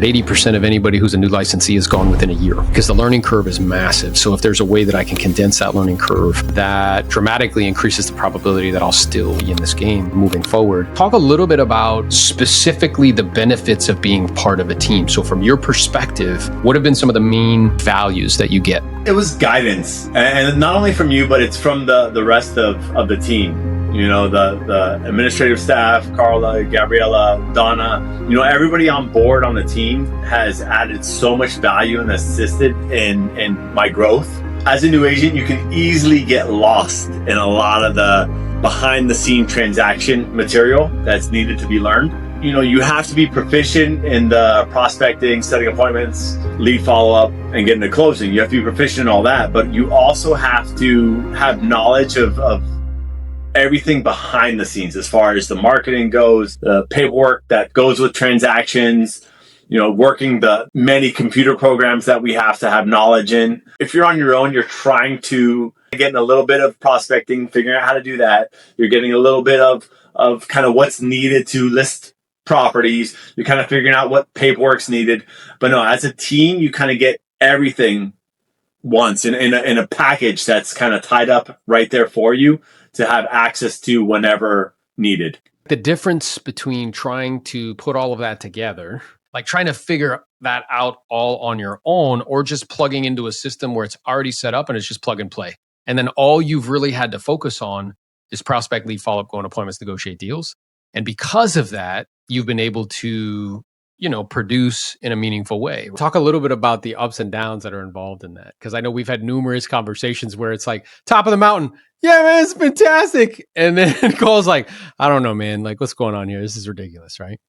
80% of anybody who's a new licensee is gone within a year because the learning curve is massive. So if there's a way that I can condense that learning curve, that dramatically increases the probability that I'll still be in this game moving forward. Talk a little bit about specifically the benefits of being part of a team. So from your perspective, what have been some of the main values that you get? It was guidance, and not only from you, but it's from the rest of the team. You know, the administrative staff, Carla, Gabriella, Donna, you know, everybody on board on the team has added so much value and assisted in my growth. As a new agent, you can easily get lost in a lot of the behind the scene transaction material that's needed to be learned. You know, you have to be proficient in the prospecting, setting appointments, lead follow-up, and getting to closing. You have to be proficient in all that, but you also have to have knowledge of everything behind the scenes as far as the marketing goes, the paperwork that goes with transactions, you know, working the many computer programs that we have to have knowledge in. If you're on your own, you're trying to get a little bit of prospecting, figuring out how to do that. You're getting a little bit of kind of what's needed to list properties. You're kind of figuring out what paperwork's needed. But no, as a team, you kind of get everything once in a package that's kind of tied up right there for you to have access to whenever needed. The difference between trying to put all of that together, like trying to figure that out all on your own, or just plugging into a system where it's already set up and it's just plug and play. And then all you've really had to focus on is prospect, lead, follow-up, go on appointments, negotiate deals. And because of that, you've been able to, you know, produce in a meaningful way. Talk a little bit about the ups and downs that are involved in that. Because I know we've had numerous conversations where it's like, top of the mountain, yeah, man, it's fantastic. And then Cole's like, I don't know, man, like what's going on here? This is ridiculous, right?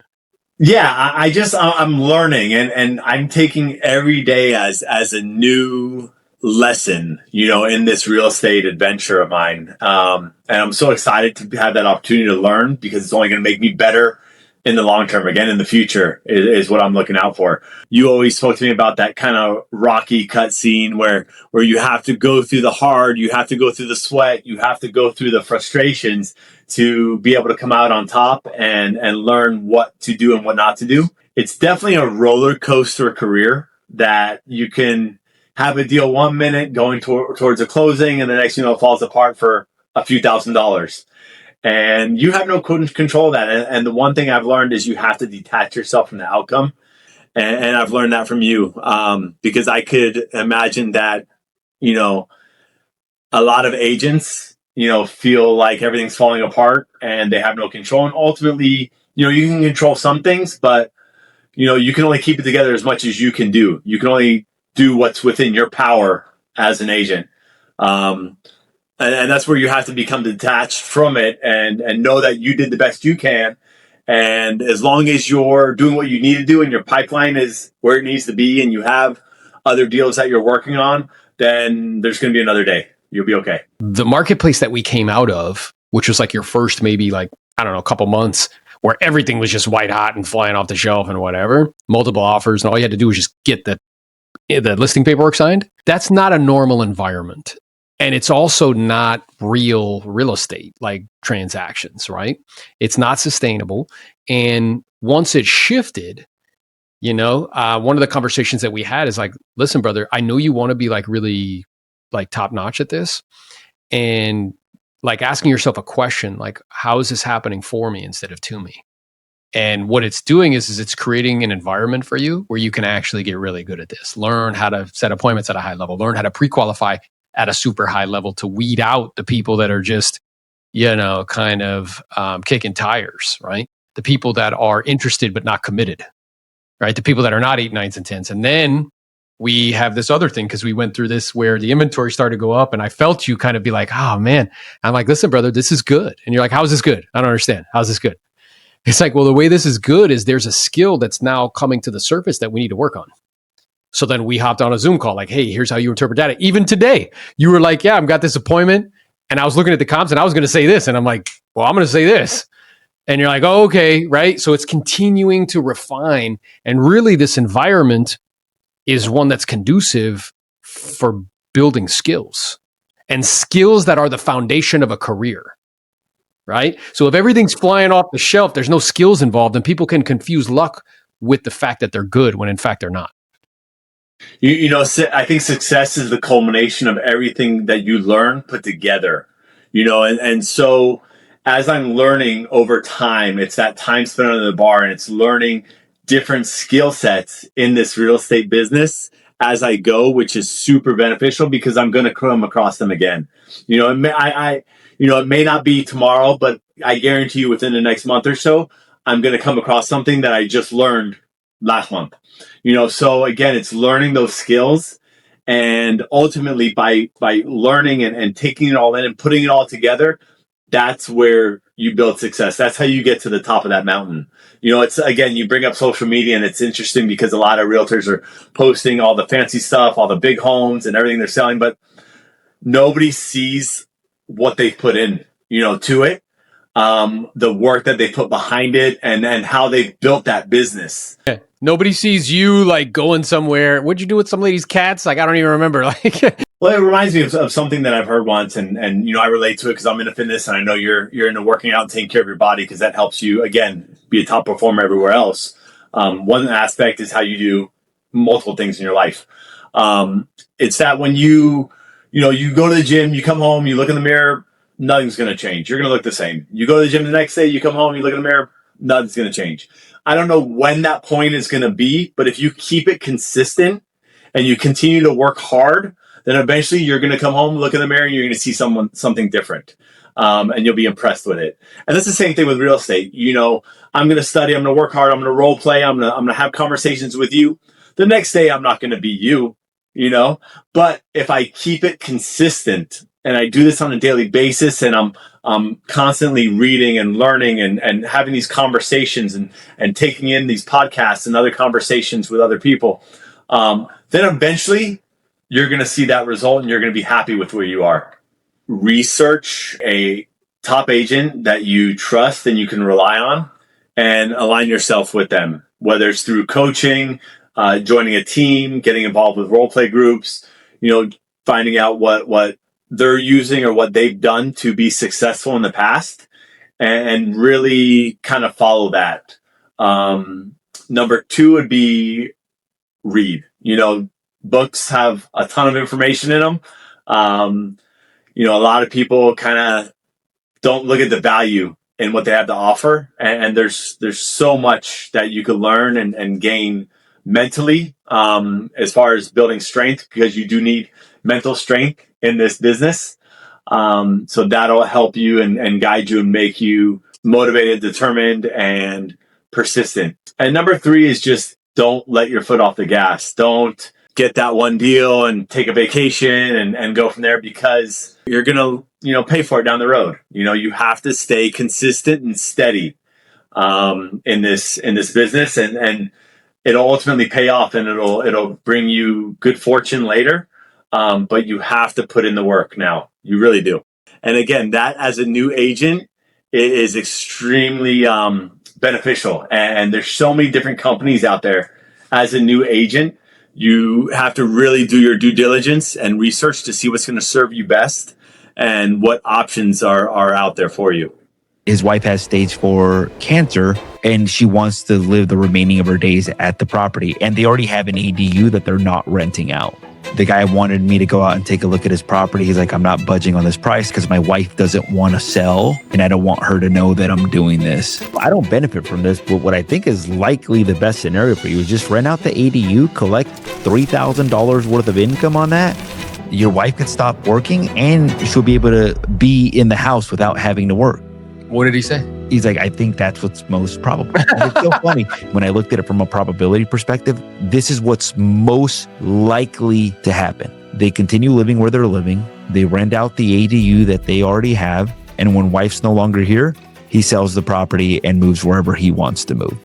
Yeah, I'm learning and I'm taking every day as a new lesson, you know, in this real estate adventure of mine. And I'm so excited to have that opportunity to learn because it's only going to make me better in the long term. Again, in the future is what I'm looking out for. You always spoke to me about that kind of rocky cut scene where you have to go through the hard, you have to go through the sweat, you have to go through the frustrations to be able to come out on top and learn what to do and what not to do. It's definitely a roller coaster career that you can have a deal 1 minute going towards a closing and the next, you know, it falls apart for a few $1,000s. And you have no control of that. And the one thing I've learned is you have to detach yourself from the outcome. And I've learned that from you because I could imagine that, you know, a lot of agents, you know, feel like everything's falling apart and they have no control. And ultimately, you know, you can control some things, but, you know, you can only keep it together as much as you can do. You can only do what's within your power as an agent. And that's where you have to become detached from it and know that you did the best you can. And as long as you're doing what you need to do and your pipeline is where it needs to be and you have other deals that you're working on, then there's going to be another day. You'll be okay. The marketplace that we came out of, which was like your first maybe like, I don't know, a couple months where everything was just white hot and flying off the shelf and whatever, multiple offers, and all you had to do was just get the listing paperwork signed. That's not a normal environment. And it's also not real estate like transactions, right? It's not sustainable. And once it shifted, you know, one of the conversations that we had is like, listen, brother, I know you want to be like really like top notch at this. And like asking yourself a question, like, how is this happening for me instead of to me? And what it's doing is it's creating an environment for you where you can actually get really good at this. Learn how to set appointments at a high level, learn how to pre-qualify at a super high level to weed out the people that are just, you know, kind of kicking tires, right? The people that are interested but not committed, right? The people that are not 8, 9s, and 10s. And then we have this other thing because we went through this where the inventory started to go up and I felt you kind of be like, oh man. I'm like, listen, brother, this is good. And you're like, how's this good? I don't understand. How's this good? It's like, well, the way this is good is there's a skill that's now coming to the surface that we need to work on. So then we hopped on a Zoom call like, hey, here's how you interpret data. Even today, you were like, yeah, I've got this appointment. And I was looking at the comps and I was going to say this. And I'm like, well, I'm going to say this. And you're like, oh, okay, right? So it's continuing to refine. And really this environment is one that's conducive for building skills and skills that are the foundation of a career, right? So if everything's flying off the shelf, there's no skills involved and people can confuse luck with the fact that they're good when in fact they're not. I think success is the culmination of everything that you learn put together, and so as I'm learning over time, it's that time spent on the bar and it's learning different skill sets in this real estate business as I go, which is super beneficial because I'm going to come across them again. It may not be tomorrow, but I guarantee you within the next month or so, I'm going to come across something that I just learned last month. So again, it's learning those skills, and ultimately by learning and taking it all in and putting it all together, that's where you build success. That's how you get to the top of that mountain. It's, again, you bring up social media, and it's interesting because a lot of realtors are posting all the fancy stuff, all the big homes and everything they're selling, but nobody sees what they've put in, to it, the work that they put behind it, and how they've built that business. Yeah. Nobody sees you like going somewhere. What'd you do with some lady's cats? Like, I don't even remember. Like, well, it reminds me of something that I've heard once, and I relate to it because I'm into fitness, and I know you're into working out and taking care of your body because that helps you, again, be a top performer everywhere else. One aspect is how you do multiple things in your life. It's that when you go to the gym, you come home, you look in the mirror, nothing's going to change. You're going to look the same. You go to the gym the next day, you come home, you look in the mirror, nothing's going to change. I don't know when that point is going to be, but if you keep it consistent and you continue to work hard, then eventually you're going to come home, look in the mirror, and you're going to see something different. And you'll be impressed with it. And that's the same thing with real estate. I'm going to study, I'm going to work hard, I'm going to role play, I'm going to have conversations with you. The next day, I'm not going to be you, but if I keep it consistent and I do this on a daily basis, and I'm constantly reading and learning and having these conversations and taking in these podcasts and other conversations with other people, then eventually you're going to see that result and you're going to be happy with where you are. Research a top agent that you trust and you can rely on, and align yourself with them, whether it's through coaching, joining a team, getting involved with role play groups, finding out what they're using or what they've done to be successful in the past, and really kind of follow that. Number two would be read. Books have a ton of information in them. A lot of people kind of don't look at the value in what they have to offer. And there's so much that you could learn and gain mentally, as far as building strength, because you do need mental strength in this business. So that'll help you and guide you and make you motivated, determined, and persistent. And number three is just don't let your foot off the gas. Don't get that one deal and take a vacation and go from there, because you're going to, pay for it down the road. You have to stay consistent and steady, in this business, and it'll ultimately pay off, and it'll bring you good fortune later. But you have to put in the work now. You really do. And again, that as a new agent is extremely beneficial. And there's so many different companies out there. As a new agent, you have to really do your due diligence and research to see what's going to serve you best and what options are out there for you. His wife has stage 4 cancer, and she wants to live the remaining of her days at the property. And they already have an ADU that they're not renting out. The guy wanted me to go out and take a look at his property. He's like, I'm not budging on this price because my wife doesn't want to sell, and I don't want her to know that I'm doing this. I don't benefit from this, but what I think is likely the best scenario for you is just rent out the ADU, collect $3,000 worth of income on that. Your wife can stop working, and she'll be able to be in the house without having to work. What did he say? He's like, I think that's what's most probable. And it's so funny. When I looked at it from a probability perspective, this is what's most likely to happen. They continue living where they're living. They rent out the ADU that they already have. And when wife's no longer here, he sells the property and moves wherever he wants to move.